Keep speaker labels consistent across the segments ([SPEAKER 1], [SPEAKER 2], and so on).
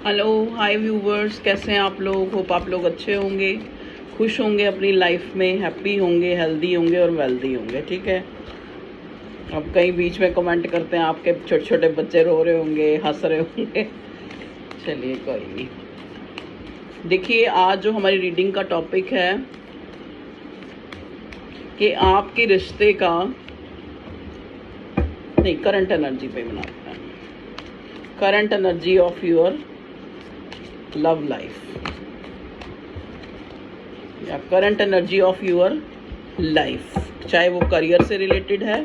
[SPEAKER 1] Hello hi viewers, कैसे हैं आप लोग। होप आप लोग अच्छे होंगे, खुश होंगे, अपनी लाइफ में हैप्पी होंगे, हेल्दी होंगे और वेल्दी होंगे। ठीक है। अब कई बीच में कमेंट करते हैं आपके छोटे छोटे बच्चे रो रहे होंगे, हंस रहे होंगे। चलिए कोई नहीं। देखिए, आज जो हमारी रीडिंग का टॉपिक है कि आपके रिश्ते का नहीं, करंट एनर्जी पे बनाते हैं। Current energy of your love life या current energy of your life, चाहे वो करियर से रिलेटेड है।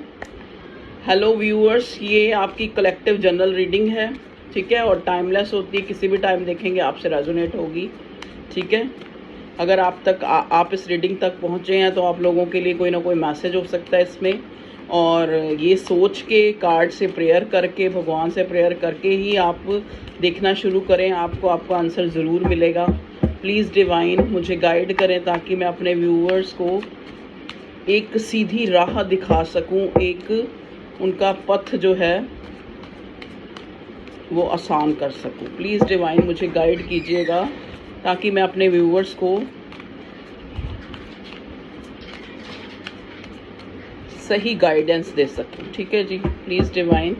[SPEAKER 1] हेलो व्यूअर्स, ये आपकी कलेक्टिव जनरल रीडिंग है। ठीक है, और टाइमलेस होती है, किसी भी टाइम देखेंगे आपसे रेजोनेट होगी। ठीक है। अगर आप इस रीडिंग तक पहुँचे हैं तो आप लोगों के लिए कोई ना कोई मैसेज हो सकता है इसमें। और ये सोच के, कार्ड से प्रेयर करके, भगवान से प्रेयर करके ही आप देखना शुरू करें, आपका आंसर ज़रूर मिलेगा। प्लीज़ डिवाइन मुझे गाइड करें ताकि मैं अपने व्यूअर्स को एक सीधी राह दिखा सकूं, एक उनका पथ जो है वो आसान कर सकूं। प्लीज़ डिवाइन मुझे गाइड कीजिएगा ताकि मैं अपने व्यूअर्स को सही गाइडेंस दे सकूं। ठीक है जी, प्लीज़ डिवाइन।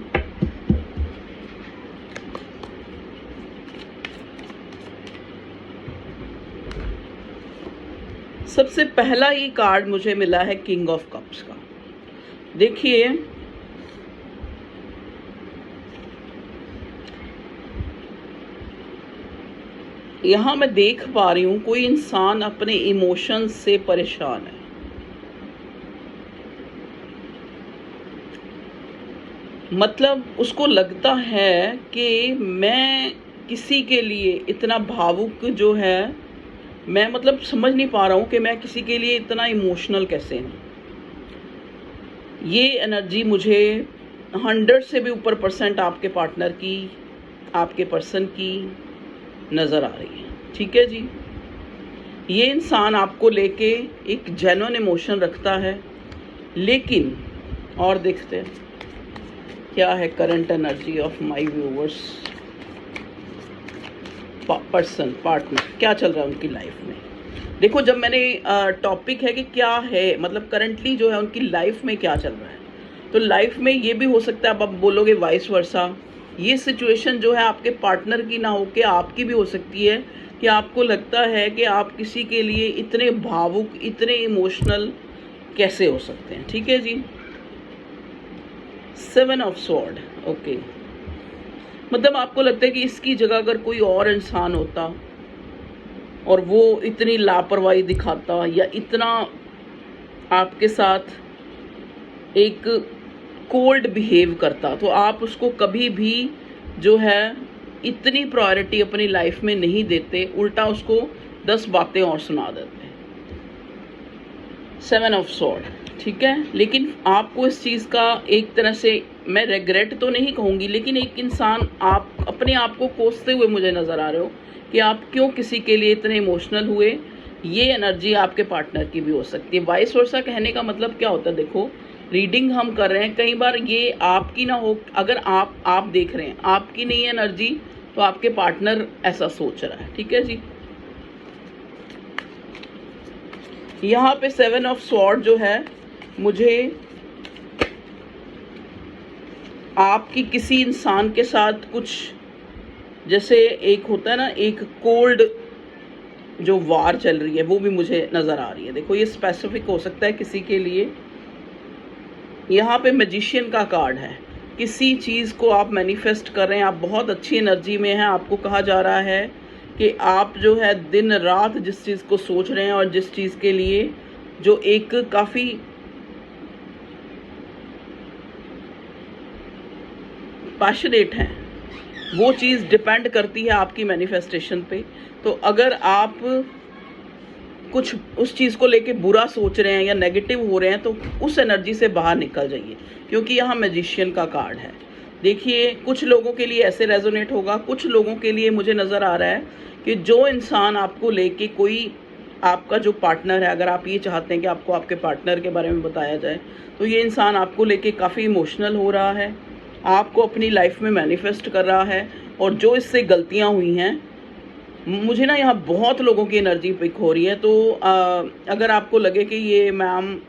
[SPEAKER 1] सबसे पहला ये कार्ड मुझे मिला है किंग ऑफ कप्स का। देखिए, यहां मैं देख पा रही हूं कोई इंसान अपने इमोशंस से परेशान है। मतलब उसको लगता है कि मैं किसी के लिए इतना भावुक जो है, मैं मतलब समझ नहीं पा रहा हूँ कि मैं किसी के लिए इतना इमोशनल कैसे हूँ। ये एनर्जी मुझे 100 से भी ऊपर % आपके पार्टनर की, आपके पर्सन की नज़र आ रही है। ठीक है जी। ये इंसान आपको लेके एक जेन्युइन इमोशन रखता है, लेकिन और देखते हैं क्या है current energy of my viewers. Person, partner, क्या चल रहा है उनकी लाइफ में। देखो, जब मैंने टॉपिक है कि क्या है, मतलब करंटली जो है उनकी लाइफ में क्या चल रहा है, तो लाइफ में ये भी हो सकता है, अब आप बोलोगे वाइस वर्सा, ये सिचुएशन जो है आपके पार्टनर की ना हो के आपकी भी हो सकती है कि आपको लगता है कि आप किसी के लिए इतने भावुक, इतने इमोशनल कैसे हो सकते हैं। ठीक है जी। 7 ऑफ स्वॉर्ड, ओके। मतलब आपको लगता है कि इसकी जगह अगर कोई और इंसान होता और वो इतनी लापरवाही दिखाता या इतना आपके साथ एक कोल्ड बिहेव करता, तो आप उसको कभी भी जो है इतनी प्रायोरिटी अपनी लाइफ में नहीं देते, उल्टा उसको 10 बातें और सुना देते। 7 ऑफ स्वॉर्ड, ठीक है। लेकिन आपको इस चीज़ का एक तरह से, मैं रेग्रेट तो नहीं कहूँगी, लेकिन एक इंसान, आप अपने आप को कोसते हुए मुझे नज़र आ रहे हो कि आप क्यों किसी के लिए इतने इमोशनल हुए। ये एनर्जी आपके पार्टनर की भी हो सकती है। वाइस वर्सा कहने का मतलब क्या होता है, देखो रीडिंग हम कर रहे हैं, कई बार ये आपकी ना हो, अगर आप देख रहे हैं आपकी नहीं है एनर्जी, तो आपके पार्टनर ऐसा सोच रहा है। ठीक है जी। यहाँ पे 7 ऑफ स्वॉर्ड जो है, मुझे आपकी किसी इंसान के साथ कुछ, जैसे एक होता है ना, एक कोल्ड जो वार चल रही है, वो भी मुझे नज़र आ रही है। देखो, ये स्पेसिफिक हो सकता है किसी के लिए। यहाँ पे मैजिशियन का कार्ड है। किसी चीज़ को आप मैनिफेस्ट कर रहे हैं, आप बहुत अच्छी एनर्जी में हैं। आपको कहा जा रहा है कि आप जो है दिन रात जिस चीज़ को सोच रहे हैं और जिस चीज़ के लिए जो एक काफ़ी पैशनेट हैं, वो चीज़ डिपेंड करती है आपकी मैनिफेस्टेशन पे। तो अगर आप कुछ उस चीज़ को लेके बुरा सोच रहे हैं या नेगेटिव हो रहे हैं, तो उस एनर्जी से बाहर निकल जाइए, क्योंकि यहाँ मैजिशियन का कार्ड है। देखिए, कुछ लोगों के लिए ऐसे रेजोनेट होगा, कुछ लोगों के लिए मुझे नज़र आ रहा है कि जो इंसान आपको लेके, कोई आपका जो पार्टनर है, अगर आप ये चाहते हैं कि आपको आपके पार्टनर के बारे में बताया जाए, तो ये इंसान आपको लेके काफ़ी इमोशनल हो रहा है, आपको अपनी लाइफ में मैनिफेस्ट कर रहा है, और जो इससे गलतियां हुई हैं, मुझे ना यहाँ बहुत लोगों की एनर्जी पिक हो रही है। तो अगर आपको लगे कि ये मैम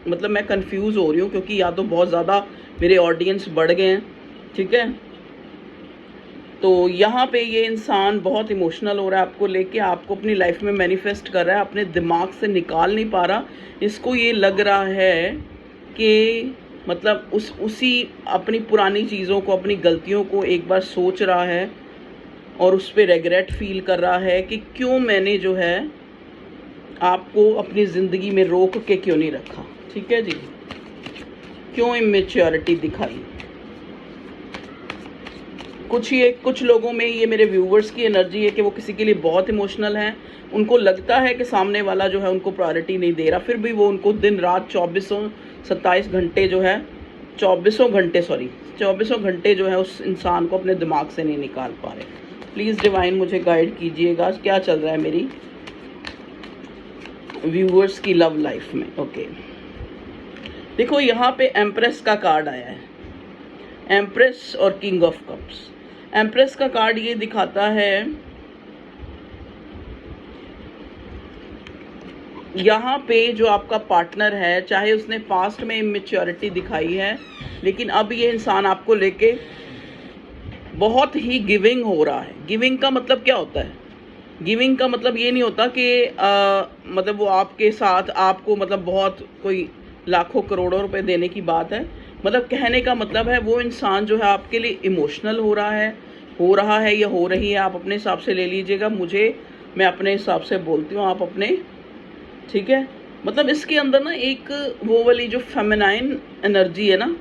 [SPEAKER 1] मतलब मैं कंफ्यूज हो रही हूँ, क्योंकि या तो बहुत ज़्यादा मेरे ऑडियंस बढ़ गए हैं, ठीक है, तो यहाँ पे ये इंसान बहुत इमोशनल हो रहा है आपको लेके, आपको अपनी लाइफ में मैनिफेस्ट कर रहा है, अपने दिमाग से निकाल नहीं पा रहा। इसको ये लग रहा है कि मतलब उसी अपनी पुरानी चीज़ों को, अपनी गलतियों को एक बार सोच रहा है और उस पर रेग्रेट फील कर रहा है कि क्यों मैंने जो है आपको अपनी ज़िंदगी में रोक के क्यों नहीं रखा, ठीक है जी, क्यों इमेच्योरिटी दिखाई। कुछ लोगों में ये मेरे व्यूवर्स की एनर्जी है कि वो किसी के लिए बहुत इमोशनल हैं, उनको लगता है कि सामने वाला जो है उनको प्रायोरिटी नहीं दे रहा, फिर भी वो उनको दिन रात 27 घंटे जो है 24 घंटे जो है उस इंसान को अपने दिमाग से नहीं निकाल पा रहे। प्लीज़ डिवाइन मुझे गाइड कीजिएगा क्या चल रहा है मेरी व्यूवर्स की लव लाइफ में। ओके, देखो यहाँ पे एम्प्रेस का कार्ड आया है, एम्प्रेस और किंग ऑफ कप्स। एम्प्रेस का कार्ड ये दिखाता है यहाँ पे जो आपका पार्टनर है, चाहे उसने पास्ट में इमेच्योरिटी दिखाई है, लेकिन अब ये इंसान आपको लेके बहुत ही गिविंग हो रहा है। गिविंग का मतलब क्या होता है? गिविंग का मतलब ये नहीं होता कि मतलब वो आपके साथ आपको मतलब बहुत कोई लाखों करोड़ों रुपए देने की बात है। मतलब कहने का मतलब है वो इंसान जो है आपके लिए इमोशनल हो रहा है या हो रही है, आप अपने हिसाब से ले लीजिएगा। मैं अपने हिसाब से बोलती हूँ, आप अपने, ठीक है। मतलब इसके अंदर ना एक वो वाली जो फेमिनाइन एनर्जी है ना,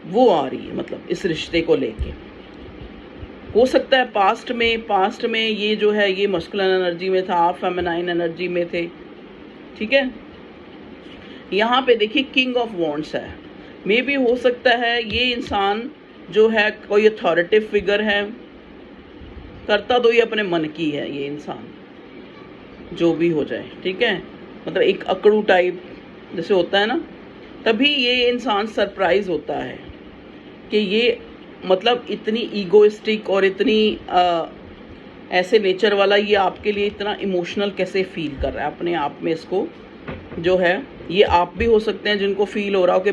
[SPEAKER 1] वो आ रही है, मतलब इस रिश्ते को लेके। हो सकता है पास्ट में ये जो है ये मस्कुलिन एनर्जी में था, आप फेमिनाइन एनर्जी में थे, ठीक है। यहाँ पे देखिए किंग ऑफ वॉन्ड्स है। मे भी हो सकता है ये इंसान जो है कोई अथॉरिटिव फिगर है, करता तो ये अपने मन की है ये इंसान, जो भी हो जाए, ठीक है। मतलब एक अकड़ू टाइप जैसे होता है ना, तभी ये इंसान सरप्राइज होता है कि ये मतलब इतनी ईगोइस्टिक और इतनी ऐसे नेचर वाला ये आपके लिए इतना इमोशनल कैसे फील कर रहा है अपने आप में। इसको जो है ये आप भी हो सकते हैं जिनको फील हो रहा हो कि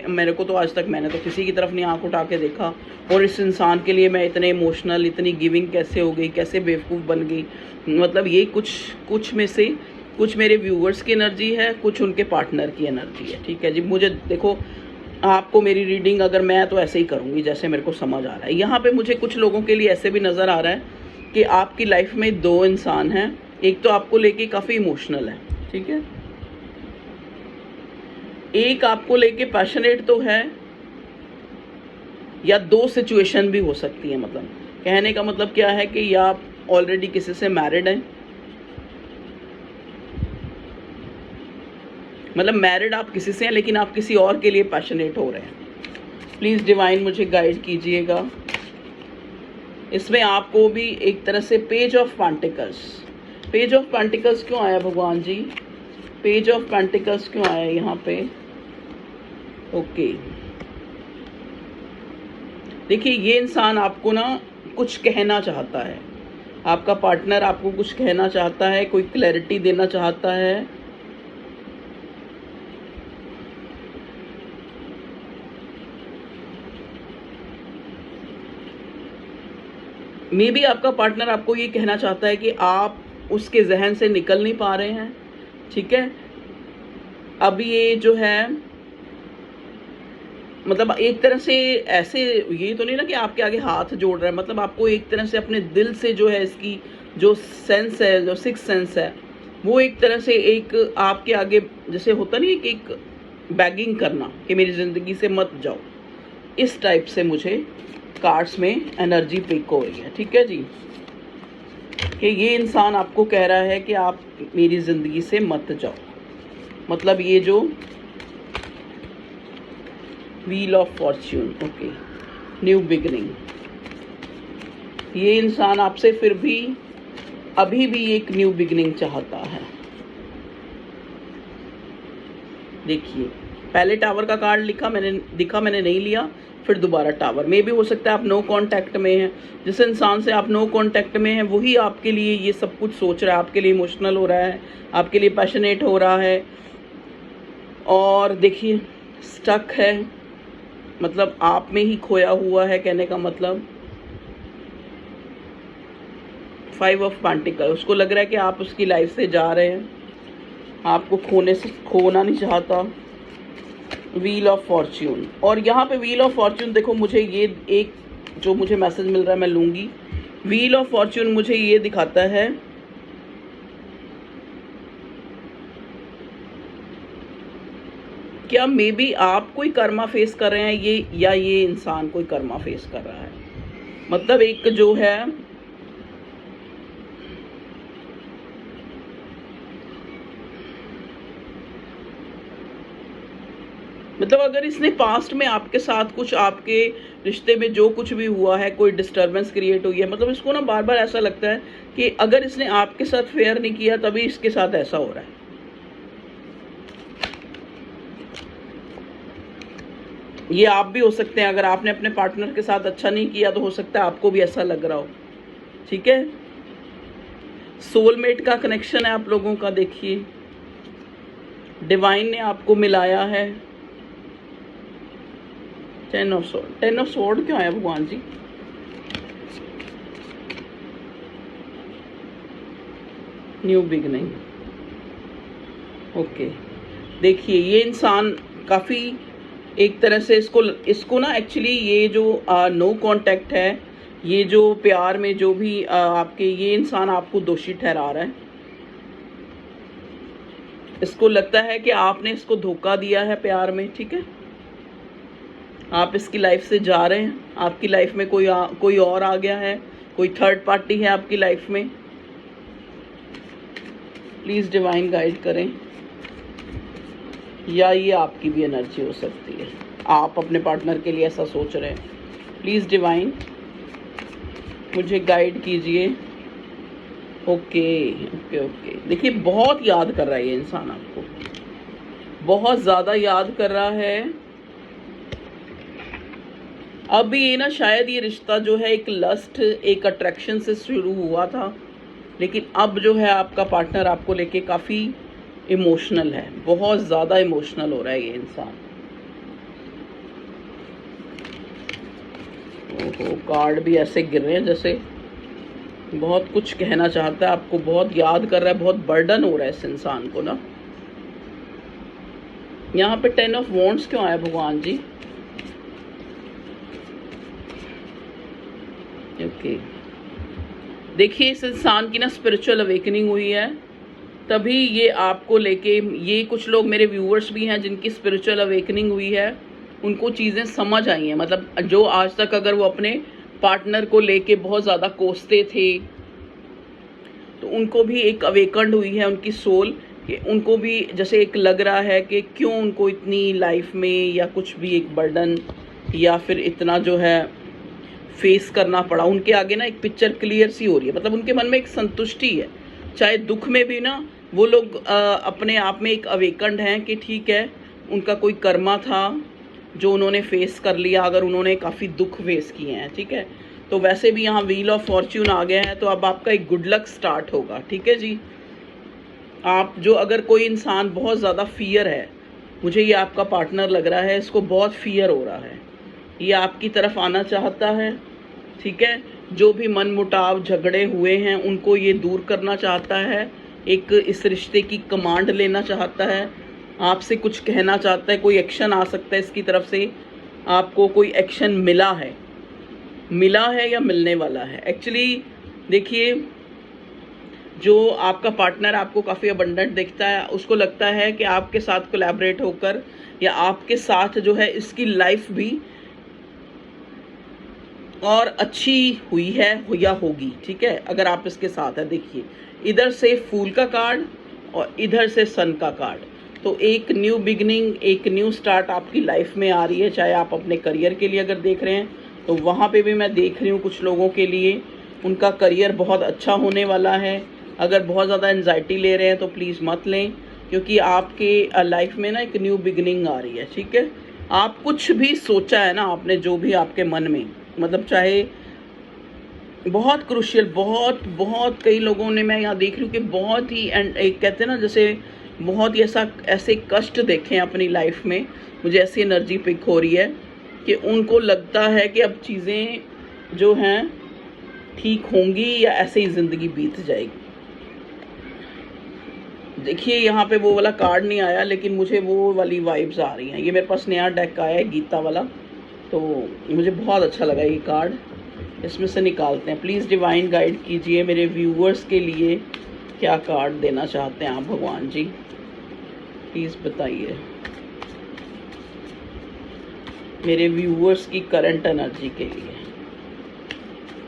[SPEAKER 1] मेरे को तो आज तक मैंने तो किसी की तरफ नहीं आंख उठा के देखा, और इस इंसान के लिए मैं इतने इमोशनल, इतनी गिविंग कैसे हो गई, कैसे बेवकूफ़ बन गई। मतलब ये कुछ में से कुछ मेरे व्यूवर्स की एनर्जी है, कुछ उनके पार्टनर की एनर्जी है, ठीक है जी। मुझे देखो, आपको मेरी रीडिंग अगर मैं तो ऐसे ही करूँगी जैसे मेरे को समझ आ रहा है। यहाँ पे मुझे कुछ लोगों के लिए ऐसे भी नज़र आ रहा है कि आपकी लाइफ में दो इंसान हैं, एक तो आपको लेके काफ़ी इमोशनल है, ठीक है, एक आपको लेके पैशनेट तो है, या दो सिचुएशन भी हो सकती है। मतलब कहने का मतलब क्या है कि या आप ऑलरेडी किसी से मैरिड हैं, मतलब मैरिड आप किसी से हैं लेकिन आप किसी और के लिए पैशनेट हो रहे हैं। प्लीज़ डिवाइन मुझे गाइड कीजिएगा। इसमें आपको भी एक तरह से पेज ऑफ पेंटिकल्स क्यों आया भगवान जी? पेज ऑफ पेंटिकल्स क्यों आया यहाँ पे? ओके, देखिए ये इंसान आपको ना कुछ कहना चाहता है, आपका पार्टनर आपको कुछ कहना चाहता है, कोई क्लैरिटी देना चाहता है। मे बी आपका पार्टनर आपको ये कहना चाहता है कि आप उसके जहन से निकल नहीं पा रहे हैं, ठीक है। अब ये जो है मतलब एक तरह से ऐसे ये तो नहीं ना कि आपके आगे हाथ जोड़ रहा है, मतलब आपको एक तरह से अपने दिल से जो है इसकी जो सेंस है, जो सिक्स सेंस है, वो एक तरह से एक आपके आगे जैसे होता नहीं कि एक बैगिंग करना कि मेरी ज़िंदगी से मत जाओ, इस टाइप से मुझे कार्ड्स में एनर्जी पिक हो रही है, ठीक है जी। कि ये इंसान आपको कह रहा है कि आप मेरी ज़िंदगी से मत जाओ। मतलब ये जो wheel of Fortune, okay, new beginning, ये इंसान आपसे फिर भी अभी भी एक न्यू बिगिनिंग चाहता है। देखिए पहले टावर का कार्ड दिखा मैंने नहीं लिया, फिर दोबारा टावर। मे भी हो सकता है आप नो कांटेक्ट में हैं, जिस इंसान से आप नो कांटेक्ट में हैं वही आपके लिए ये सब कुछ सोच रहा है, आपके लिए इमोशनल हो रहा है, आपके लिए पैशनेट हो रहा है। और देखिए स्टक है, मतलब आप में ही खोया हुआ है, कहने का मतलब 5 ऑफ पेंटिकल। उसको लग रहा है कि आप उसकी लाइफ से जा रहे हैं, आपको खोना नहीं चाहता। व्हील ऑफ फॉर्च्यून, और यहाँ पे व्हील ऑफ फॉर्च्यून देखो, मुझे ये एक जो मुझे मैसेज मिल रहा है मैं लूँगी। व्हील ऑफ फॉर्च्यून मुझे ये दिखाता है क्या मे बी आप कोई कर्मा फेस कर रहे हैं ये, या ये इंसान कोई कर्मा फेस कर रहा है। मतलब एक जो है मतलब अगर इसने पास्ट में आपके साथ कुछ, आपके रिश्ते में जो कुछ भी हुआ है, कोई डिस्टर्बेंस क्रिएट हुई है, मतलब इसको ना बार बार ऐसा लगता है कि अगर इसने आपके साथ फेयर नहीं किया तभी इसके साथ ऐसा हो रहा है। ये आप भी हो सकते हैं, अगर आपने अपने पार्टनर के साथ अच्छा नहीं किया तो हो सकता है आपको भी ऐसा लग रहा हो। ठीक है, सोलमेट का कनेक्शन है आप लोगों का। देखिए डिवाइन ने आपको मिलाया है। 10 ऑफ सोर्ड, 10 ऑफ सोर्ड क्यों आया भगवान जी। New beginning. ओके, देखिए ये इंसान काफ़ी एक तरह से इसको ना एक्चुअली ये जो नो कांटेक्ट है, ये जो प्यार में जो भी आपके, ये इंसान आपको दोषी ठहरा रहा है। इसको लगता है कि आपने इसको धोखा दिया है प्यार में। ठीक है, आप इसकी लाइफ से जा रहे हैं, आपकी लाइफ में कोई और आ गया है, कोई थर्ड पार्टी है आपकी लाइफ में। प्लीज़ डिवाइन गाइड करें, या ये आपकी भी एनर्जी हो सकती है, आप अपने पार्टनर के लिए ऐसा सोच रहे हैं। प्लीज़ डिवाइन मुझे गाइड कीजिए। ओके ओके ओके, देखिए बहुत याद कर रहा है ये इंसान आपको, बहुत ज़्यादा याद कर रहा है। अब ये ना शायद ये रिश्ता जो है एक लस्ट, एक अट्रैक्शन से शुरू हुआ था, लेकिन अब जो है आपका पार्टनर आपको लेके काफ़ी इमोशनल है, बहुत ज़्यादा इमोशनल हो रहा है ये इंसान। ओहो, कार्ड भी ऐसे गिर रहे हैं जैसे बहुत कुछ कहना चाहता है, आपको बहुत याद कर रहा है, बहुत बर्डन हो रहा है इस इंसान को ना। यहाँ पे 10 ऑफ वॉन्ड्स क्यों आया भगवान जी। ओके, देखिए इस इंसान की ना स्पिरिचुअल अवेकनिंग हुई है, तभी ये आपको लेके, ये कुछ लोग मेरे व्यूअर्स भी हैं जिनकी स्पिरिचुअल अवेकनिंग हुई है, उनको चीज़ें समझ आई हैं। मतलब जो आज तक अगर वो अपने पार्टनर को लेके बहुत ज़्यादा कोसते थे, तो उनको भी एक अवेकन्ड हुई है उनकी सोल, कि उनको भी जैसे एक लग रहा है कि क्यों उनको इतनी लाइफ में या कुछ भी एक बर्डन या फिर इतना जो है फेस करना पड़ा। उनके आगे ना एक पिक्चर क्लियर सी हो रही है, मतलब उनके मन में एक संतुष्टि है, चाहे दुख में भी ना वो लोग अपने आप में एक अवेकन्ड हैं कि ठीक है, उनका कोई कर्मा था जो उन्होंने फेस कर लिया, अगर उन्होंने काफ़ी दुख फेस किए हैं। ठीक है, तो वैसे भी यहाँ व्हील ऑफ फॉर्च्यून आ गया है, तो अब आपका एक गुड लक स्टार्ट होगा। ठीक है जी, आप जो, अगर कोई इंसान बहुत ज़्यादा फियर है, मुझे ये आपका पार्टनर लग रहा है, इसको बहुत फियर हो रहा है, ये आपकी तरफ आना चाहता है। ठीक है, जो भी मन मुटाव झगड़े हुए हैं उनको ये दूर करना चाहता है, एक इस रिश्ते की कमांड लेना चाहता है, आपसे कुछ कहना चाहता है, कोई एक्शन आ सकता है इसकी तरफ से, आपको कोई एक्शन मिला है या मिलने वाला है। एक्चुअली देखिए, जो आपका पार्टनर आपको काफ़ी अबंडेंट दिखता है, उसको लगता है कि आपके साथ कोलैबोरेट होकर या आपके साथ जो है इसकी लाइफ भी और अच्छी हुई है या होगी। ठीक है, अगर आप इसके साथ है। देखिए इधर से फूल का कार्ड और इधर से सन का कार्ड, तो एक न्यू बिगनिंग, एक न्यू स्टार्ट आपकी लाइफ में आ रही है। चाहे आप अपने करियर के लिए अगर देख रहे हैं तो वहाँ पे भी मैं देख रही हूँ कुछ लोगों के लिए उनका करियर बहुत अच्छा होने वाला है। अगर बहुत ज़्यादा एंजाइटी ले रहे हैं तो प्लीज़ मत लें, क्योंकि आपके लाइफ में ना एक न्यू बिगनिंग आ रही है। ठीक है, आप कुछ भी सोचा है ना आपने, जो भी आपके मन में, मतलब चाहे बहुत क्रूशियल, बहुत बहुत कई लोगों ने, मैं यहाँ देख रही हूँ कि बहुत ही एंड एक कहते हैं ना जैसे बहुत ही ऐसे कष्ट देखे हैं अपनी लाइफ में। मुझे ऐसी एनर्जी पिक हो रही है कि उनको लगता है कि अब चीज़ें जो हैं ठीक होंगी या ऐसे ही ज़िंदगी बीत जाएगी। देखिए यहाँ पे वो वाला कार्ड नहीं आया, लेकिन मुझे वो वाली वाइब्स आ रही हैं। ये मेरे पास नया डेक आया है गीता वाला, तो मुझे बहुत अच्छा लगा ये कार्ड। इसमें से निकालते हैं। प्लीज़ डिवाइन गाइड कीजिए मेरे व्यूअर्स के लिए, क्या कार्ड देना चाहते हैं आप भगवान जी, प्लीज़ बताइए। मेरे व्यूअर्स की करंट एनर्जी के लिए,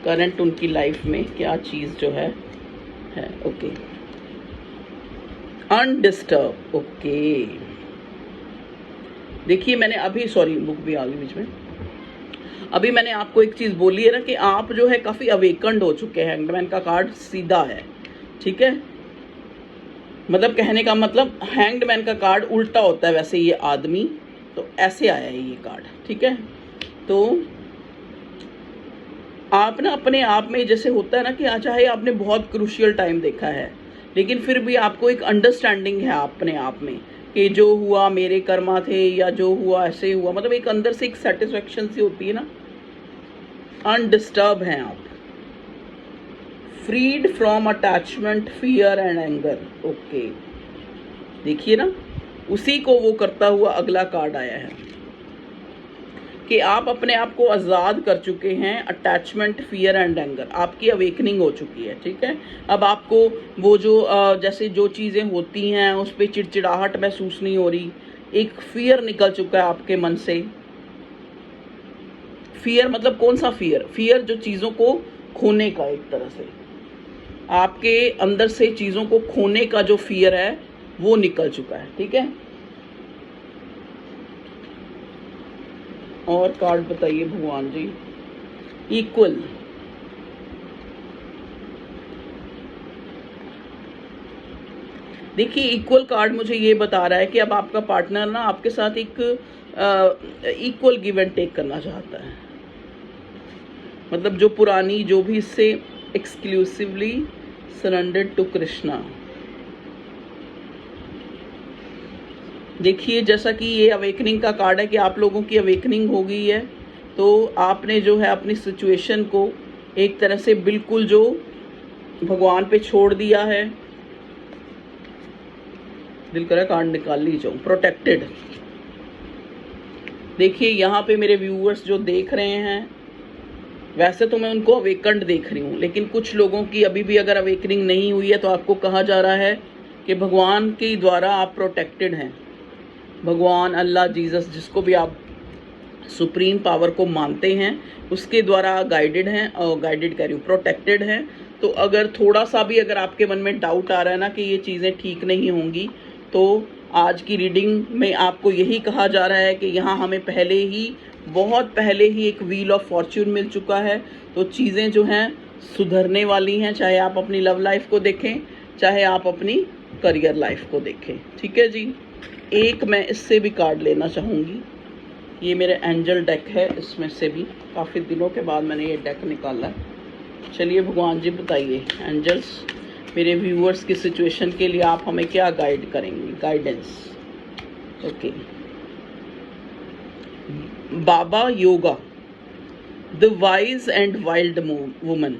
[SPEAKER 1] करंट उनकी लाइफ में क्या चीज़ जो है ओके। Undisturbed, okay. देखिए मैंने अभी, सॉरी बुक भी आ गई बीच में, अभी मैंने आपको एक चीज़ बोली है ना कि आप जो है काफ़ी अवेकंड हो चुके हैं। हैंगमैन का कार्ड सीधा है, ठीक है, मतलब कहने का मतलब हैंग्ड मैन का कार्ड उल्टा होता है वैसे ये आदमी, तो ऐसे आया है ये कार्ड, ठीक है। तो आप ना अपने आप में जैसे होता है ना कि चाहे आपने बहुत क्रूशियल टाइम देखा है, लेकिन फिर भी आपको एक अंडरस्टैंडिंग है अपने आप में कि जो हुआ मेरे कर्मा थे, या जो हुआ ऐसे हुआ, मतलब एक अंदर से एक सेटिस्फेक्शन सी होती है ना। अनडिस्टर्ब हैं आप, freed from attachment, fear and anger, okay. देखिए ना, उसी को वो करता हुआ अगला कार्ड आया है कि आप अपने आप को आज़ाद कर चुके हैं अटैचमेंट, फियर एंड एंगर, आपकी अवेकनिंग हो चुकी है, ठीक है। अब आपको वो जो जैसे जो चीज़ें होती हैं उस पर चिड़चिड़ाहट महसूस नहीं हो रही, एक फियर निकल चुका है आपके मन से। फियर मतलब कौन सा फियर? फियर जो चीज़ों को खोने का, एक तरह से आपके अंदर से चीज़ों को खोने का जो फियर है वो निकल चुका है, ठीक है। और कार्ड बताइए भगवान जी। इक्वल, देखिए इक्वल कार्ड मुझे ये बता रहा है कि अब आपका पार्टनर ना आपके साथ एक इक्वल गिव एंड टेक करना चाहता है, मतलब जो पुरानी जो भी इससे एक्सक्लूसिवली सरेंडर्ड टू कृष्णा। देखिए जैसा कि ये अवेकनिंग का कार्ड है कि आप लोगों की अवेकनिंग हो गई है, तो आपने जो है अपनी सिचुएशन को एक तरह से बिल्कुल जो भगवान पे छोड़ दिया है। दिल करा कार्ड निकाल ली जाऊँ। प्रोटेक्टेड, देखिए यहाँ पे मेरे व्यूअर्स जो देख रहे हैं, वैसे तो मैं उनको अवेकंड देख रही हूँ, लेकिन कुछ लोगों की अभी भी अगर अवेकनिंग नहीं हुई है तो आपको कहा जा रहा है कि भगवान के द्वारा आप प्रोटेक्टेड हैं। भगवान, अल्लाह, जीसस, जिसको भी आप सुप्रीम पावर को मानते हैं, उसके द्वारा गाइडेड हैं, और गाइडेड कह रही हूँ, प्रोटेक्टेड हैं। तो अगर थोड़ा सा भी अगर आपके मन में डाउट आ रहा है ना कि ये चीज़ें ठीक नहीं होंगी, तो आज की रीडिंग में आपको यही कहा जा रहा है कि यहाँ हमें पहले ही, बहुत पहले ही एक व्हील ऑफ फॉर्च्यून मिल चुका है, तो चीज़ें जो हैं सुधरने वाली हैं। चाहे आप अपनी लव लाइफ को देखें, चाहे आप अपनी करियर लाइफ को देखें, ठीक है जी। एक मैं इससे भी कार्ड लेना चाहूँगी, ये मेरे एंजल डेक है, इसमें से भी काफ़ी दिनों के बाद मैंने ये डेक निकाला है। चलिए भगवान जी बताइए, एंजल्स मेरे व्यूअर्स की सिचुएशन के लिए आप हमें क्या गाइड करेंगे, guidance, okay. Baba yoga, the wise and wild woman,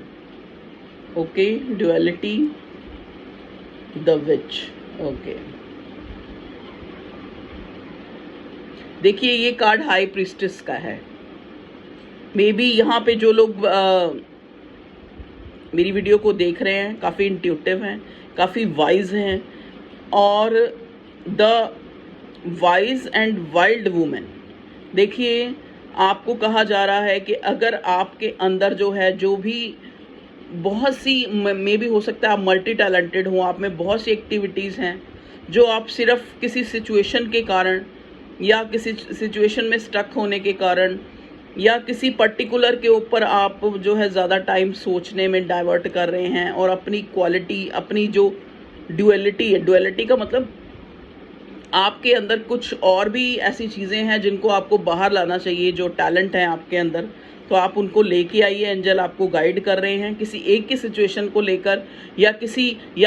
[SPEAKER 1] okay. Duality, the which, okay. देखिए ये कार्ड हाई प्रीस्टेस का है। मे बी यहाँ पे जो लोग मेरी वीडियो को देख रहे हैं काफ़ी इंट्यूटिव हैं, काफ़ी वाइज हैं, और the wise and wild women. देखिए आपको कहा जा रहा है कि अगर आपके अंदर जो है, जो भी बहुत सी, मे भी हो सकता है आप मल्टी टैलेंटेड हो, आप में बहुत सी एक्टिविटीज़ हैं जो आप सिर्फ किसी सिचुएशन के कारण, या किसी सिचुएशन में स्टक होने के कारण, या किसी पर्टिकुलर के ऊपर आप जो है ज़्यादा टाइम सोचने में डाइवर्ट कर रहे हैं, और अपनी क्वालिटी, अपनी जो ड्युअलिटी है, ड्युअलिटी का मतलब आपके अंदर कुछ और भी ऐसी चीज़ें हैं जिनको आपको बाहर लाना चाहिए, जो टैलेंट है आपके अंदर, तो आप उनको लेके आइए। एंजल आपको गाइड कर रहे हैं किसी एक की सिचुएशन को लेकर, या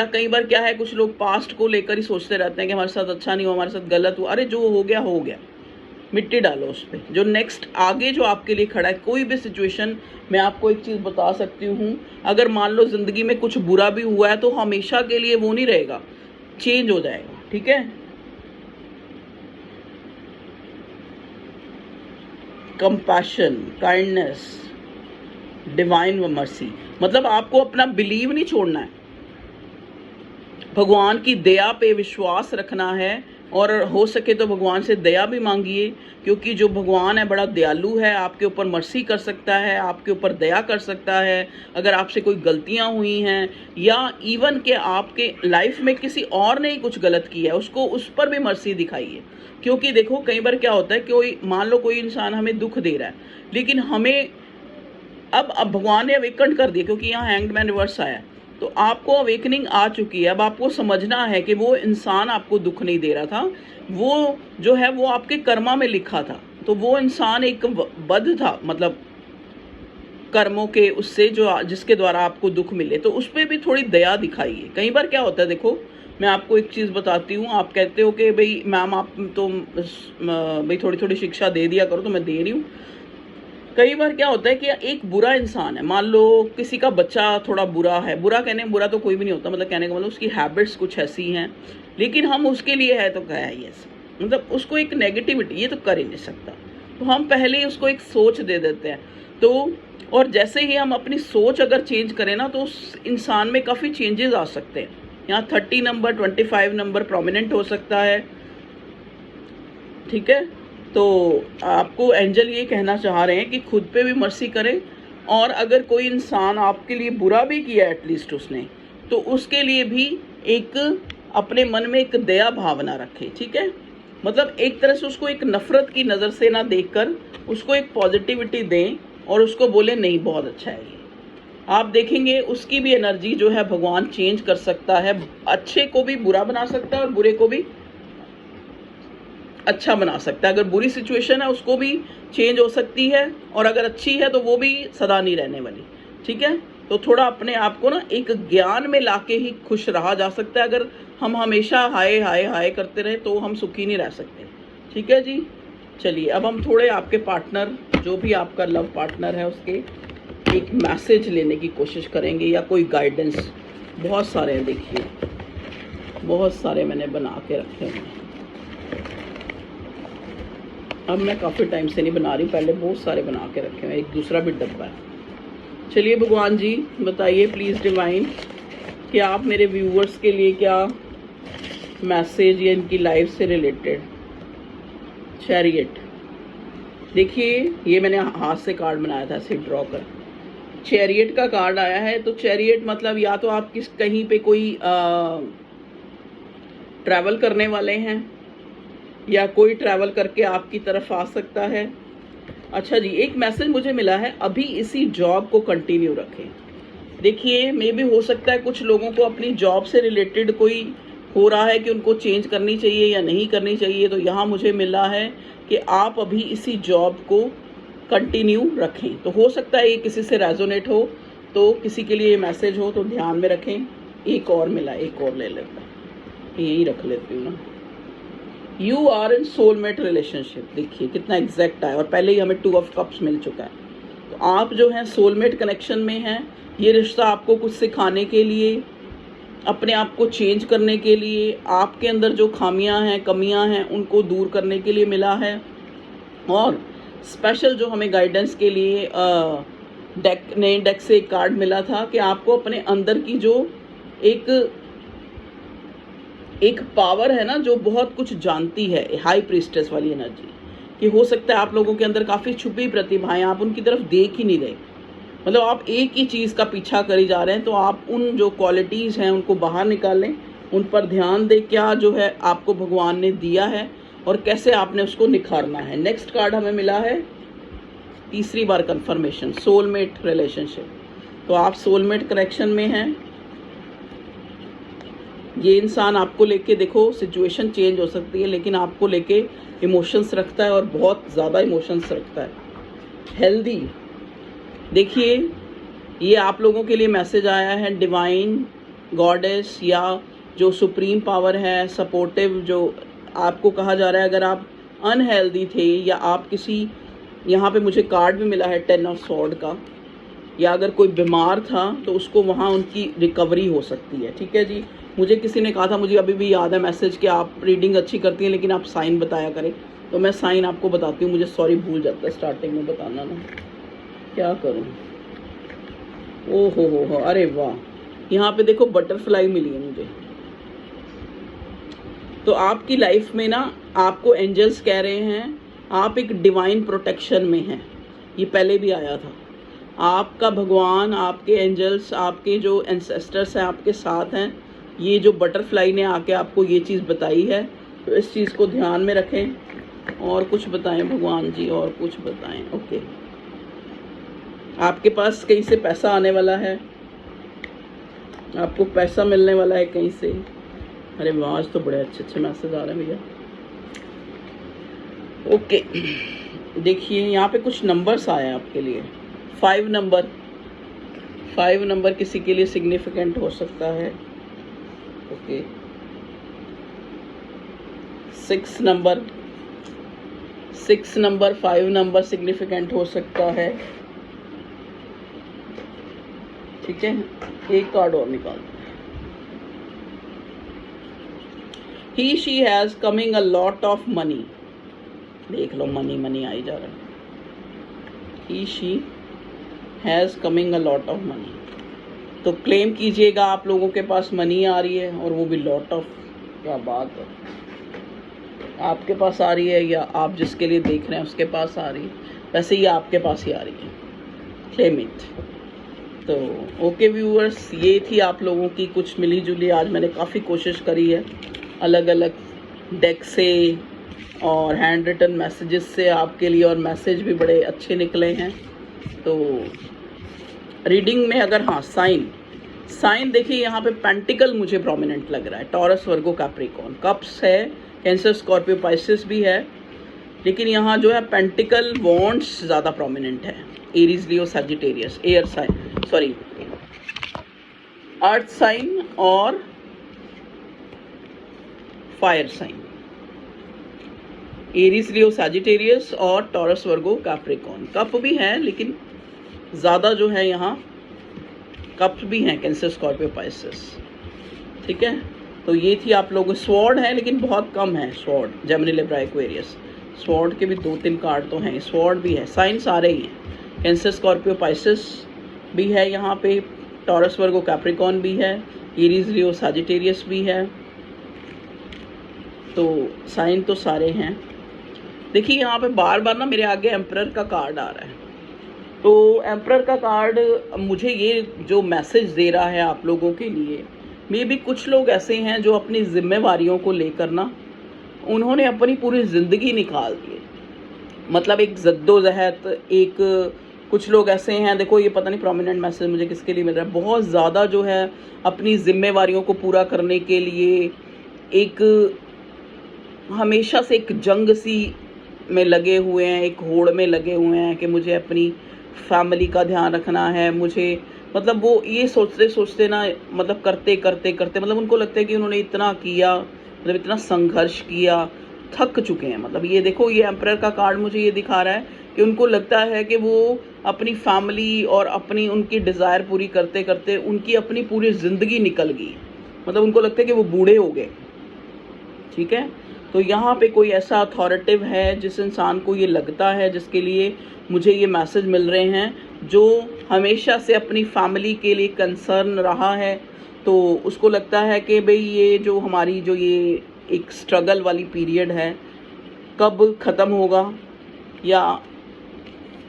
[SPEAKER 1] कई बार क्या है, कुछ लोग पास्ट को लेकर ही सोचते रहते हैं कि हमारे साथ अच्छा नहीं हुआ, हमारे साथ गलत हुआ। अरे जो हो गया, मिट्टी डालो उस पर। जो नेक्स्ट आगे जो आपके लिए खड़ा है, कोई भी सिचुएशन, मैं आपको एक चीज़ बता सकती हूँ, अगर मान लो ज़िंदगी में कुछ बुरा भी हुआ है तो हमेशा के लिए वो नहीं रहेगा, चेंज हो जाएगा, ठीक है। कंपैशन, काइंडनेस, डिवाइन मर्सी, मतलब आपको अपना बिलीव नहीं छोड़ना है, भगवान की दया पे विश्वास रखना है, और हो सके तो भगवान से दया भी मांगिए, क्योंकि जो भगवान है बड़ा दयालु है, आपके ऊपर मर्सी कर सकता है, आपके ऊपर दया कर सकता है। अगर आपसे कोई गलतियां हुई हैं, या इवन के आपके लाइफ में किसी और ने ही कुछ गलत किया है, उसको उस पर भी मर्सी दिखाइए। क्योंकि देखो कई बार क्या होता है, कोई मान लो कोई इंसान हमें दुख दे रहा है, लेकिन हमें अब भगवान ने अवेकन कर दिया, क्योंकि यहाँ हैंग्ड मैन रिवर्स आया, तो आपको अवेकनिंग आ चुकी है। अब आपको समझना है कि वो इंसान आपको दुख नहीं दे रहा था, वो जो है वो आपके कर्मा में लिखा था। तो वो इंसान एक बद्ध था, मतलब कर्मों के उससे, जो जिसके द्वारा आपको दुख मिले, तो उस पर भी थोड़ी दया दिखाइए। कई बार क्या होता है, देखो मैं आपको एक चीज़ बताती हूँ, आप कहते हो कि भाई मैम आप तो भाई थोड़ी थोड़ी शिक्षा दे दिया करो, तो मैं दे रही हूँ। कई बार क्या होता है कि एक बुरा इंसान है, मान लो किसी का बच्चा थोड़ा बुरा है, बुरा तो कोई भी नहीं होता, मतलब कहने का मतलब उसकी हैबिट्स कुछ ऐसी हैं, लेकिन हम उसके लिए है तो क्या है ये, मतलब उसको एक नेगेटिविटी, ये तो कर ही नहीं सकता, तो हम पहले ही उसको एक सोच दे देते हैं। तो और जैसे ही हम अपनी सोच अगर चेंज करें ना, तो उस इंसान में काफ़ी चेंजेस आ सकते हैं। यहाँ 30 नंबर 25 नंबर प्रोमिनेंट हो सकता है, ठीक है। तो आपको एंजल ये कहना चाह रहे हैं कि खुद पे भी मर्सी करें, और अगर कोई इंसान आपके लिए बुरा भी किया एटलीस्ट उसने, तो उसके लिए भी एक अपने मन में एक दया भावना रखें, ठीक है। मतलब एक तरह से उसको एक नफ़रत की नज़र से ना देखकर उसको एक पॉजिटिविटी दें, और उसको बोले नहीं बहुत अच्छा है ये। आप देखेंगे उसकी भी एनर्जी जो है भगवान चेंज कर सकता है, अच्छे को भी बुरा बना सकता है और बुरे को भी अच्छा बना सकता है। अगर बुरी सिचुएशन है उसको भी चेंज हो सकती है, और अगर अच्छी है तो वो भी सदा नहीं रहने वाली, ठीक है। तो थोड़ा अपने आप को ना एक ज्ञान में लाके ही खुश रहा जा सकता है। अगर हम हमेशा हाय हाय हाय करते रहे तो हम सुखी नहीं रह सकते, ठीक है जी। चलिए अब हम थोड़े आपके पार्टनर, जो भी आपका लव पार्टनर है, उसके एक मैसेज लेने की कोशिश करेंगे, या कोई गाइडेंस। बहुत सारे हैं, देखिए बहुत सारे मैंने बना के रखे हैं। अब मैं काफ़ी टाइम से नहीं बना रही, पहले बहुत सारे बना के रखे हैं, एक दूसरा भी डब्बा है। चलिए भगवान जी बताइए प्लीज़ डिवाइन, कि आप मेरे व्यूअर्स के लिए क्या मैसेज, या इनकी लाइफ से रिलेटेड। चैरियट, देखिए ये मैंने हाथ से कार्ड बनाया था, ऐसे ड्रॉ कर। चैरियट का कार्ड आया है, तो चैरियट मतलब या तो आप कहीं पे कोई ट्रैवल करने वाले हैं, या कोई ट्रैवल करके आपकी तरफ आ सकता है। अच्छा जी, एक मैसेज मुझे मिला है, अभी इसी जॉब को कंटिन्यू रखें। देखिए मे भी हो सकता है कुछ लोगों को अपनी जॉब से रिलेटेड कोई हो रहा है कि उनको चेंज करनी चाहिए या नहीं करनी चाहिए, तो यहाँ मुझे मिला है कि आप अभी इसी जॉब को कंटिन्यू रखें। तो हो सकता है ये किसी से रेजोनेट हो, तो किसी के लिए ये मैसेज हो, तो ध्यान में रखें। एक और मिला, एक और ले लेता हूँ, यही रख लेती हूँ ना। You are in soulmate relationship, देखिए कितना एग्जैक्ट है, और पहले ही हमें 2 ऑफ कप्स मिल चुका है। तो आप जो हैं सोलमेट कनेक्शन में हैं। ये रिश्ता आपको कुछ सिखाने के लिए, अपने आप को चेंज करने के लिए, आपके अंदर जो खामियां हैं, कमियां हैं, उनको दूर करने के लिए मिला है। और स्पेशल जो हमें गाइडेंस के लिए डेक से एक कार्ड मिला था कि आपको अपने अंदर की जो एक पावर है ना, जो बहुत कुछ जानती है, हाई प्रीस्टेस वाली एनर्जी, कि हो सकता है आप लोगों के अंदर काफ़ी छुपी प्रतिभाएं, आप उनकी तरफ देख ही नहीं रहे, मतलब आप एक ही चीज़ का पीछा करी जा रहे हैं। तो आप उन जो क्वालिटीज़ हैं उनको बाहर निकालें, उन पर ध्यान दें, क्या जो है आपको भगवान ने दिया है और कैसे आपने उसको निखारना है। नेक्स्ट कार्ड हमें मिला है, तीसरी बार कंफर्मेशन, सोलमेट रिलेशनशिप। तो आप सोलमेट कनेक्शन में हैं, ये इंसान आपको लेके, देखो सिचुएशन चेंज हो सकती है लेकिन आपको लेके इमोशंस रखता है और बहुत ज़्यादा इमोशंस रखता है। हेल्दी, देखिए ये आप लोगों के लिए मैसेज आया है, डिवाइन गॉडेस या जो सुप्रीम पावर है, सपोर्टिव, जो आपको कहा जा रहा है अगर आप अनहेल्दी थे या आप किसी, यहाँ पे मुझे कार्ड भी मिला है 10 ऑफ स्वॉर्ड का, या अगर कोई बीमार था तो उसको वहाँ उनकी रिकवरी हो सकती है। ठीक है जी, मुझे किसी ने कहा था, मुझे अभी भी याद है मैसेज कि आप रीडिंग अच्छी करती हैं लेकिन आप साइन बताया करें, तो मैं साइन आपको बताती हूँ। मुझे सॉरी भूल जाता है स्टार्टिंग में बताना ना, क्या करूँ। ओ हो, अरे वाह, यहाँ पे देखो बटरफ्लाई मिली है मुझे। तो आपकी लाइफ में ना आपको एंजल्स कह रहे हैं आप एक डिवाइन प्रोटेक्शन में हैं। ये पहले भी आया था, आपका भगवान, आपके एंजल्स, आपके जो एंसेस्टर्स हैं आपके साथ हैं। ये जो बटरफ्लाई ने आके आपको ये चीज़ बताई है, तो इस चीज़ को ध्यान में रखें। और कुछ बताएं भगवान जी, और कुछ बताएं। ओके, आपके पास कहीं से पैसा आने वाला है, आपको पैसा मिलने वाला है कहीं से। अरे वाह, आज तो बड़े अच्छे अच्छे मैसेज आ रहे हैं भैया। ओके, देखिए यहाँ पे कुछ नंबर्स आए हैं आपके लिए। 5 नंबर किसी के लिए सिग्निफिकेंट हो सकता है। ओके, 6 नंबर, 5 नंबर सिग्निफिकेंट हो सकता है। ठीक है, एक कार्ड और निकालते हैं। He she has coming a lot of money, देख लो मनी आई जा रहा है। He she has coming a lot of money, तो क्लेम कीजिएगा आप लोगों के पास मनी आ रही है, और वो भी लॉट ऑफ। क्या बात है, आपके पास आ रही है या आप जिसके लिए देख रहे हैं उसके पास आ रही है, वैसे ये आपके पास ही आ रही है। Claim it. तो ओके व्यूअर्स, ये थी आप लोगों की कुछ मिली जुली, आज मैंने काफ़ी कोशिश करी है अलग अलग डेक से और हैंड रिटन मैसेजेस से आपके लिए, और मैसेज भी बड़े अच्छे निकले हैं। तो रीडिंग में अगर हाँ साइन देखिए, यहाँ पे पेंटिकल मुझे प्रोमिनेंट लग रहा है। टॉरस, वर्गो, कैप्रिकॉर्न, कप्स है, कैंसर, स्कॉर्पियो, पाइसेस भी है, लेकिन यहाँ जो है पेंटिकल, वॉन्ड्स ज़्यादा प्रोमिनेंट है। Aries, Leo, Sagittarius, air sign, sorry earth sign और fire sign, Aries, Leo, Sagittarius और टॉरस, वर्गो, कैप्रिकॉर्न। कप भी है लेकिन ज़्यादा जो है यहाँ कप्स भी हैं, कैंसर, स्कॉर्पियो, पाइसेस। ठीक है, तो ये थी आप लोगों, स्वॉर्ड है लेकिन बहुत कम है। Sword, Gemini, Libra, Aquarius, sword के भी 2-3 कार्ड तो हैं, स्वॉर्ड भी है, साइन सारे ही हैं। कैंसर, स्कॉर्पियो, पाइसेस भी है यहाँ पे, टॉरस, वर्गो, कैप्रिकॉर्न भी है, एरीज, लियो, सैजिटेरियस भी है। तो साइन तो सारे हैं। देखिए यहाँ पे बार बार ना मेरे आगे एम्परर का कार्ड आ रहा है, तो एम्परर का कार्ड मुझे ये जो मैसेज दे रहा है आप लोगों के लिए, मे भी कुछ लोग ऐसे हैं जो अपनी जिम्मेवारियों को लेकर ना उन्होंने अपनी पूरी ज़िंदगी निकाल दी। मतलब एक जद्दोजहद, एक कुछ लोग ऐसे हैं, देखो ये पता नहीं प्रोमिनेंट मैसेज मुझे किसके लिए मिल रहा है, बहुत ज़्यादा जो है अपनी जिम्मेवारियों को पूरा करने के लिए एक हमेशा से एक जंग सी में लगे हुए हैं, एक होड़ में लगे हुए हैं कि मुझे अपनी फैमिली का ध्यान रखना है। मुझे मतलब वो ये सोचते सोचते ना, मतलब करते करते करते, मतलब उनको लगता है कि उन्होंने इतना किया, मतलब इतना संघर्ष किया, थक चुके हैं। मतलब ये देखो, ये एम्परर का कार्ड मुझे ये दिखा रहा है कि उनको लगता है कि वो अपनी फैमिली और अपनी उनकी डिज़ायर पूरी करते करते उनकी अपनी पूरी ज़िंदगी निकल गई। मतलब उनको लगता है कि वो बूढ़े हो गए। ठीक है, तो यहाँ पे कोई ऐसा अथॉरिटिव है जिस इंसान को ये लगता है, जिसके लिए मुझे ये मैसेज मिल रहे हैं, जो हमेशा से अपनी फैमिली के लिए कंसर्न रहा है। तो उसको लगता है कि भाई ये जो हमारी जो ये एक स्ट्रगल वाली पीरियड है कब ख़त्म होगा, या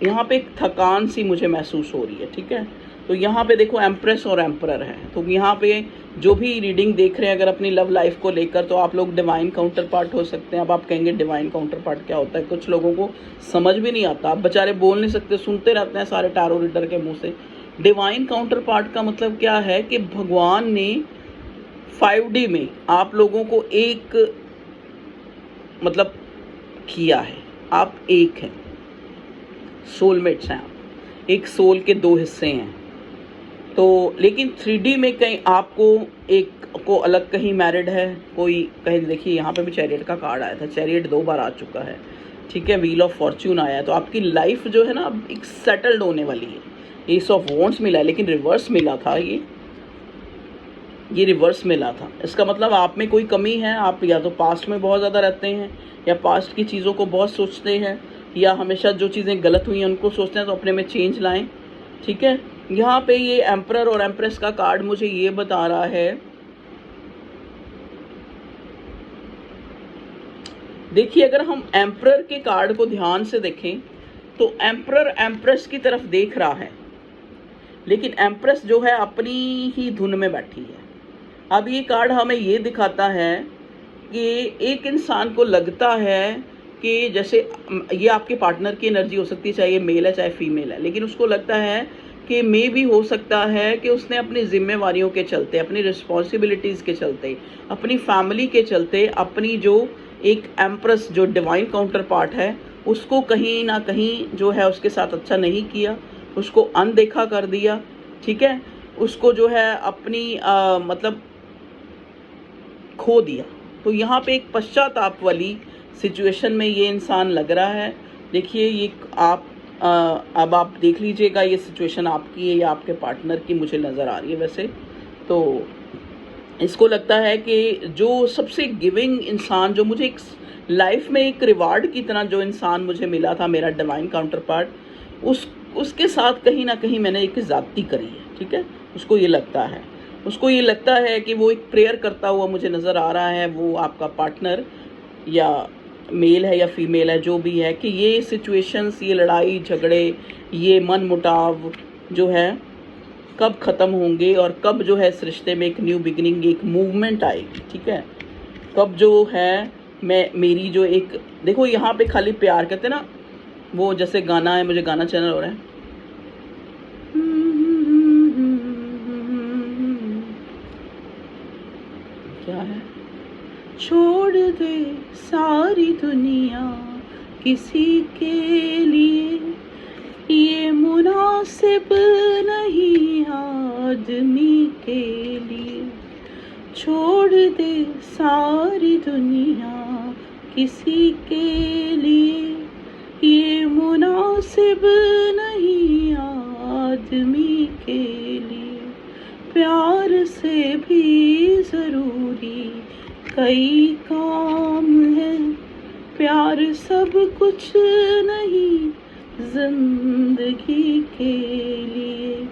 [SPEAKER 1] यहाँ पे एक थकान सी मुझे महसूस हो रही है। ठीक है, तो यहाँ पे देखो एम्प्रेस और एम्परर है। तो यहाँ पे जो भी रीडिंग देख रहे हैं अगर अपनी लव लाइफ को लेकर, तो आप लोग डिवाइन काउंटर पार्ट हो सकते हैं। अब आप कहेंगे डिवाइन काउंटर पार्ट क्या होता है, कुछ लोगों को समझ भी नहीं आता, आप बेचारे बोल नहीं सकते, सुनते रहते हैं सारे टैरो रीडर के मुंह से। डिवाइन काउंटर पार्ट का मतलब क्या है कि भगवान ने 5D में आप लोगों को एक मतलब किया है, आप एक हैं, सोलमेट्स हैं आप, एक सोल के दो हिस्से हैं। तो लेकिन 3D में कहीं आपको एक को अलग कहीं मैरिड है, कोई कहीं, देखिए यहाँ पे भी चैरियट का कार्ड आया था, चैरियट 2 बार आ चुका है, ठीक है। व्हील ऑफ फॉर्च्यून आया है, तो आपकी लाइफ जो है ना अब एक सेटल्ड होने वाली है। एस ऑफ वॉन्ड्स मिला है, लेकिन रिवर्स मिला था, ये रिवर्स मिला था। इसका मतलब आप में कोई कमी है, आप या तो पास्ट में बहुत ज़्यादा रहते हैं, या पास्ट की चीज़ों को बहुत सोचते हैं, या हमेशा जो चीज़ें गलत हुई हैं उनको सोचते हैं, तो अपने में चेंज लाएं, ठीक है। यहाँ पे ये एम्परर और एम्प्रेस का कार्ड मुझे ये बता रहा है, देखिए अगर हम एम्परर के कार्ड को ध्यान से देखें तो एम्परर एम्प्रेस की तरफ देख रहा है, लेकिन एम्प्रेस जो है अपनी ही धुन में बैठी है। अब ये कार्ड हमें ये दिखाता है कि एक इंसान को लगता है कि जैसे ये आपके पार्टनर की एनर्जी हो सकती है, चाहे ये मेल है चाहे फीमेल है, लेकिन उसको लगता है कि मे भी हो सकता है कि उसने अपनी जिम्मेवारियों के चलते, अपनी रिस्पॉन्सिबिलिटीज़ के चलते, अपनी फैमिली के चलते, अपनी जो एक एम्प्रेस जो डिवाइन काउंटर पार्ट है उसको कहीं ना कहीं जो है उसके साथ अच्छा नहीं किया, उसको अनदेखा कर दिया, ठीक है, उसको जो है अपनी मतलब खो दिया। तो यहाँ पे एक पश्चाताप वाली सिचुएशन में ये इंसान लग रहा है। देखिए ये आप अब आप देख लीजिएगा ये सिचुएशन आपकी है या आपके पार्टनर की, मुझे नज़र आ रही है वैसे तो। इसको लगता है कि जो सबसे गिविंग इंसान, जो मुझे एक लाइफ में एक रिवार्ड की तरह जो इंसान मुझे मिला था, मेरा डिवाइन काउंटर पार्ट, उसके साथ कहीं ना कहीं मैंने एक ज़्यादती करी है, ठीक है। उसको ये लगता है कि वो एक प्रेयर करता हुआ मुझे नज़र आ रहा है, वो आपका पार्टनर या मेल है या फीमेल है जो भी है, कि ये सिचुएशंस, ये लड़ाई झगड़े, ये मन मुटाव जो है कब ख़त्म होंगे, और कब जो है इस रिश्ते में एक न्यू बिगिनिंग, एक मूवमेंट आएगी, ठीक है। कब जो है मेरी जो एक, देखो यहाँ पे खाली प्यार कहते हैं ना, वो जैसे गाना है, मुझे गाना चैनल हो रहा है, क्या है, छोड़ दे सारी दुनिया किसी के लिए, ये मुनासिब नहीं आदमी के लिए, छोड़ दे सारी दुनिया किसी के लिए, ये मुनासिब नहीं आदमी के लिए, प्यार से भी ज़रूरी कई काम है, प्यार सब कुछ नहीं जिंदगी के लिए,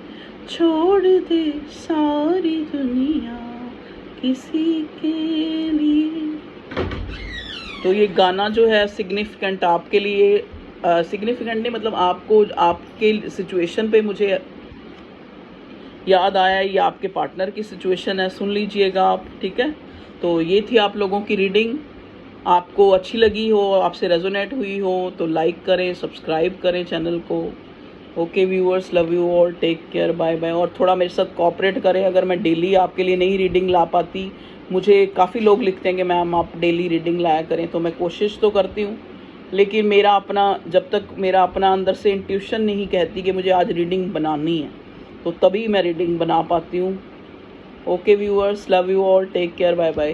[SPEAKER 1] छोड़ दे सारी दुनिया किसी के लिए। तो ये गाना जो है सिग्निफिकेंट आपके लिए, सिग्निफिकेंट नहीं मतलब आपको, आपके सिचुएशन पे मुझे याद आया, ये आपके पार्टनर की सिचुएशन है, सुन लीजिएगा आप, ठीक है। तो ये थी आप लोगों की रीडिंग। आपको अच्छी लगी हो, आपसे रेजोनेट हुई हो तो लाइक करें, सब्सक्राइब करें चैनल को। Okay viewers, love you all, take care, bye bye. और थोड़ा मेरे साथ कोऑपरेट करें, अगर मैं डेली आपके लिए नहीं रीडिंग ला पाती, मुझे काफ़ी लोग लिखते हैं कि मैम आप डेली रीडिंग लाया करें, तो मैं कोशिश तो करती हूँ, लेकिन मेरा अपना, जब तक मेरा अपना अंदर से इंट्यूशन नहीं कहती कि मुझे आज रीडिंग बनानी है, तो तभी मैं रीडिंग बना पाती हूँ। Okay viewers, love you all, take care, bye bye.